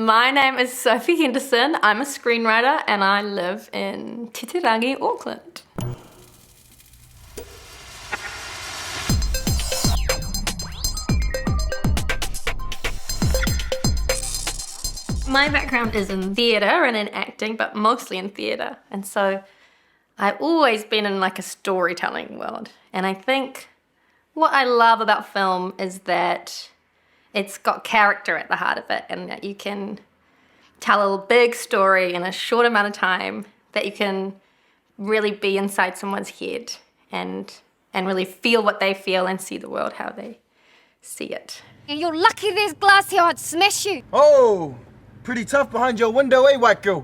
My name is Sophie Henderson. I'm a screenwriter and I live in Titirangi, Auckland. My background is in theatre and in acting, but mostly in theatre. And so I've always been in like a storytelling world. And I think what I love about film is that it's got character at the heart of it, and that you can tell a big story in a short amount of time, that you can really be inside someone's head and really feel what they feel and see the world how they see it. You're lucky there's glass here, I'd smash you. Oh, pretty tough behind your window, eh, white girl?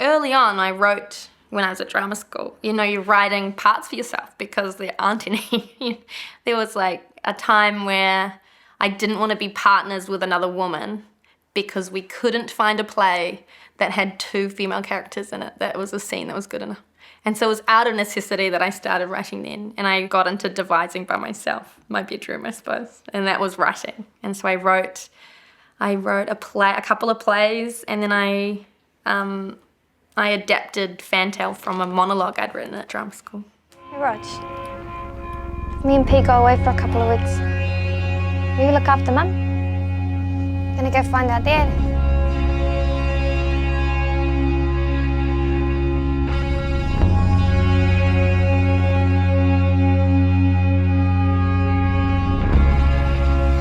Early on, I wrote when I was at drama school. You know, you're writing parts for yourself because there aren't any. There was like a time where I didn't want to be partners with another woman because we couldn't find a play that had 2 female characters in it. That was a scene that was good enough. And so it was out of necessity that I started writing then. And I got into devising by myself, my bedroom, I suppose. And that was writing. And so I wrote a couple of plays, and then I adapted Fantail from a monologue I'd written at drama school. Hey, Rog. Me and P go away for a couple of weeks. Will you look after Mum? Gonna go find our dad.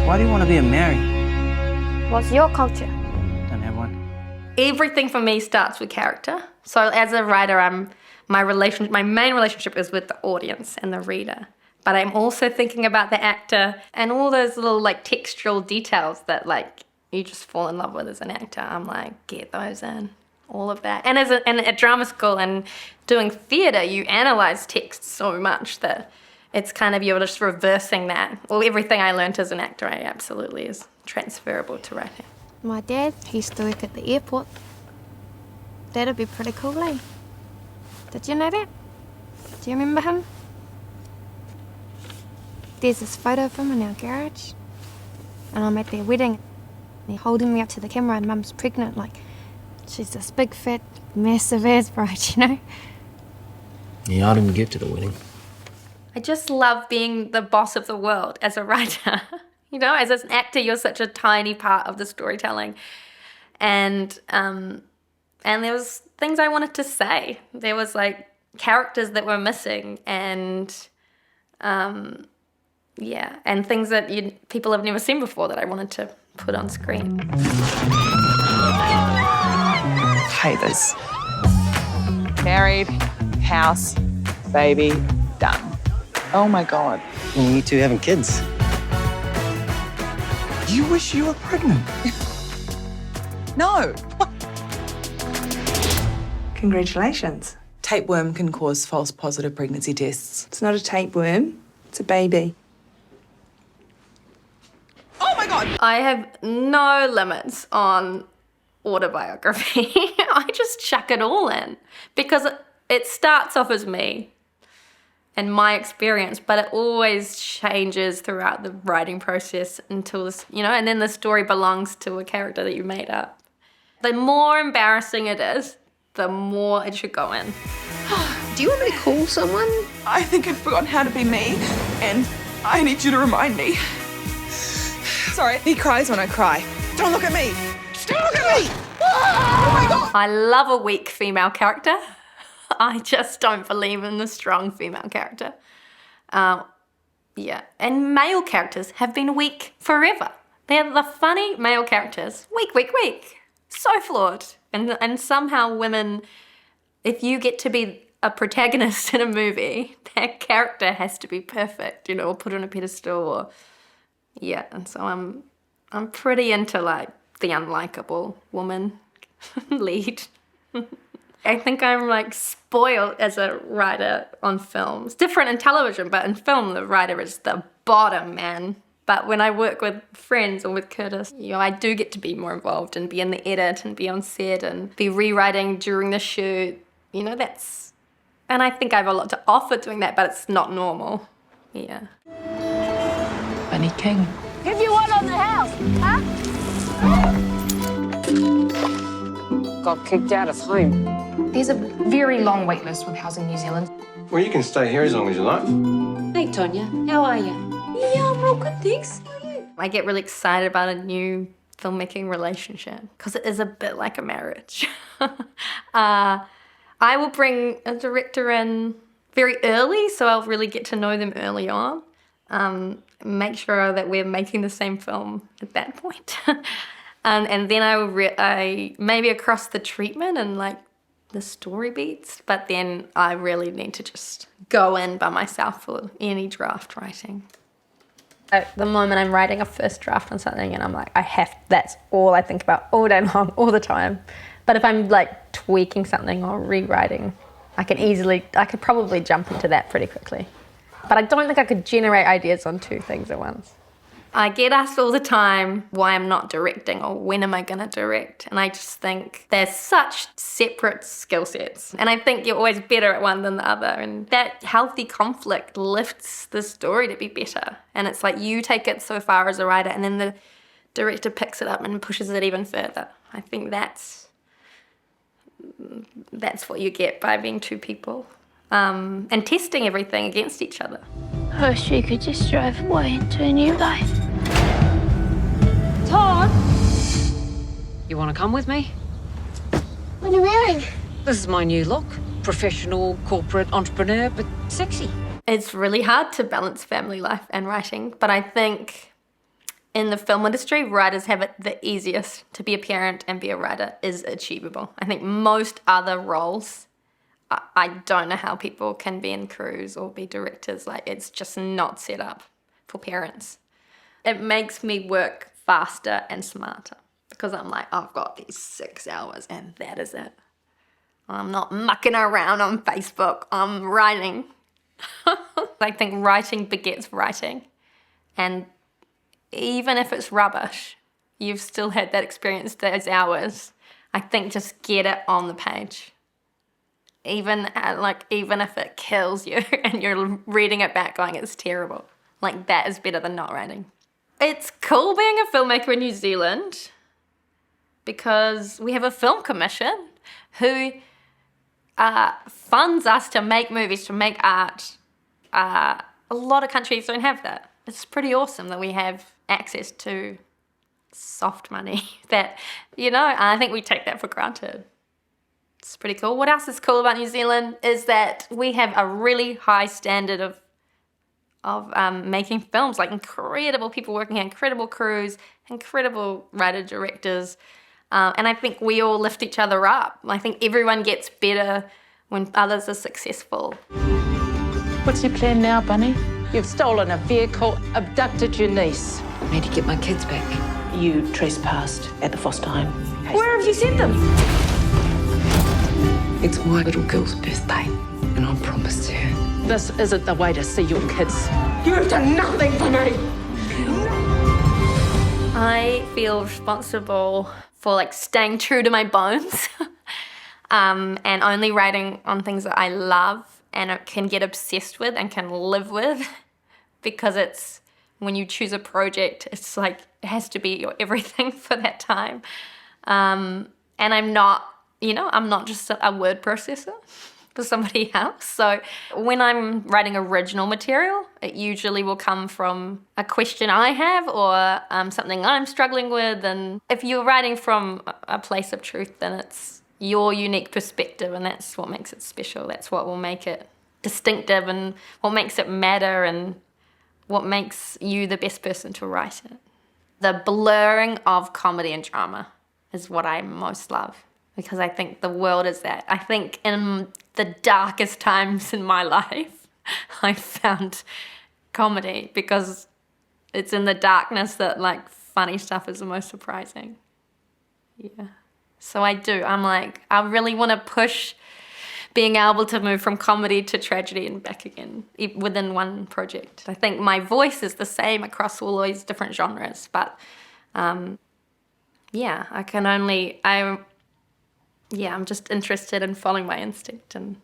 Why do you want to be a Mary? What's your culture? Don't have one. Everything for me starts with character. So as a writer, my main relationship is with the audience and the reader. But I'm also thinking about the actor and all those little like textural details that like you just fall in love with as an actor. I'm like, get those in, all of that. And at drama school and doing theatre, you analyse text so much that it's kind of, you're just reversing that. Well, everything I learnt as an actor, I absolutely is transferable to writing. My dad, he used to work at the airport. That'd be pretty cool, eh? Did you know that? Do you remember him? There's this photo of him in our garage. And I'm at their wedding. They're holding me up to the camera and Mum's pregnant, like, she's this big, fat, massive ass bride, you know? Yeah, I didn't get to the wedding. I just love being the boss of the world as a writer. You know, as an actor, you're such a tiny part of the storytelling. And there was things I wanted to say. There was like characters that were missing and and things that people have never seen before that I wanted to put on screen. Hate this. Married, house, baby, done. Oh my God. And you two having kids. You wish you were pregnant? No. Congratulations. Tapeworm can cause false positive pregnancy tests. It's not a tapeworm, it's a baby. Oh my God! I have no limits on autobiography. I just chuck it all in because it starts off as me and my experience, but it always changes throughout the writing process until this, and then the story belongs to a character that you made up. The more embarrassing it is, the more it should go in. Do you want me to call someone? I think I've forgotten how to be me, and I need you to remind me. Sorry, he cries when I cry. Don't look at me! Don't look at me! Oh my God! I love a weak female character. I just don't believe in the strong female character. And male characters have been weak forever. They're the funny male characters. Weak, weak, weak. So flawed. And somehow women, if you get to be a protagonist in a movie, that character has to be perfect, or put on a pedestal. And so I'm pretty into like the unlikable woman lead. I think I'm like spoiled as a writer on film. It's different in television, but in film the writer is the bottom man. But when I work with friends or with Curtis, I do get to be more involved and be in the edit and be on set and be rewriting during the shoot. You know, and I think I have a lot to offer doing that, but it's not normal. Yeah. Bunny King. Give you one on the house, huh? Got kicked out of home. There's a very long wait list with Housing New Zealand. Well, you can stay here as long as you like. Hey, Tonya, how are you? Yeah, I'm real good, thanks. How are you? I get really excited about a new filmmaking relationship because it is a bit like a marriage. I will bring a director in very early, so I'll really get to know them early on. Make sure that we're making the same film at that point. And then I maybe across the treatment and like the story beats, but then I really need to just go in by myself for any draft writing. At the moment I'm writing a first draft on something and I'm like, that's all I think about all day long, all the time. But if I'm like tweaking something or rewriting, I could probably jump into that pretty quickly. But I don't think I could generate ideas on two things at once. I get asked all the time why I'm not directing or when am I going to direct. And I just think there's such separate skill sets. And I think you're always better at one than the other. And that healthy conflict lifts the story to be better. And it's like you take it so far as a writer and then the director picks it up and pushes it even further. I think that's what you get by being two people. And testing everything against each other. I wish we could just drive away into a new life. Todd! You want to come with me? What are you wearing? This is my new look. Professional, corporate, entrepreneur, but sexy. It's really hard to balance family life and writing, but I think in the film industry, writers have it the easiest. To be a parent and be a writer is achievable. I think most other roles, I don't know how people can be in crews or be directors. Like, it's just not set up for parents. It makes me work faster and smarter because I'm like, I've got these 6 hours and that is it. I'm not mucking around on Facebook. I'm writing. I think writing begets writing. And even if it's rubbish, you've still had that experience, those hours. I think just get it on the page. Even if it kills you and you're reading it back going, it's terrible. Like, that is better than not writing. It's cool being a filmmaker in New Zealand because we have a film commission who funds us to make movies, to make art. A lot of countries don't have that. It's pretty awesome that we have access to soft money that, I think we take that for granted. It's pretty cool. What else is cool about New Zealand is that we have a really high standard of making films, like incredible people working here, incredible crews, incredible writer-directors. And I think we all lift each other up. I think everyone gets better when others are successful. What's your plan now, Bunny? You've stolen a vehicle, abducted your niece. I need to get my kids back. You trespassed at the foster home. Where have you sent them? It's my little girl's birthday, and I promised her. This isn't the way to see your kids. You've done nothing for me! I feel responsible for staying true to my bones and only writing on things that I love and can get obsessed with and can live with, because it's when you choose a project, it's like it has to be your everything for that time. And I'm not just a word processor for somebody else. So when I'm writing original material, it usually will come from a question I have or something I'm struggling with. And if you're writing from a place of truth, then it's your unique perspective, and that's what makes it special. That's what will make it distinctive and what makes it matter and what makes you the best person to write it. The blurring of comedy and drama is what I most love, because I think the world is that. I think in the darkest times in my life, I found comedy, because it's in the darkness that funny stuff is the most surprising. Yeah. So I'm like, I really want to push being able to move from comedy to tragedy and back again within one project. I think my voice is the same across all these different genres, but I yeah, I'm just interested in following my instinct and,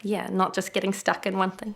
yeah, not just getting stuck in one thing.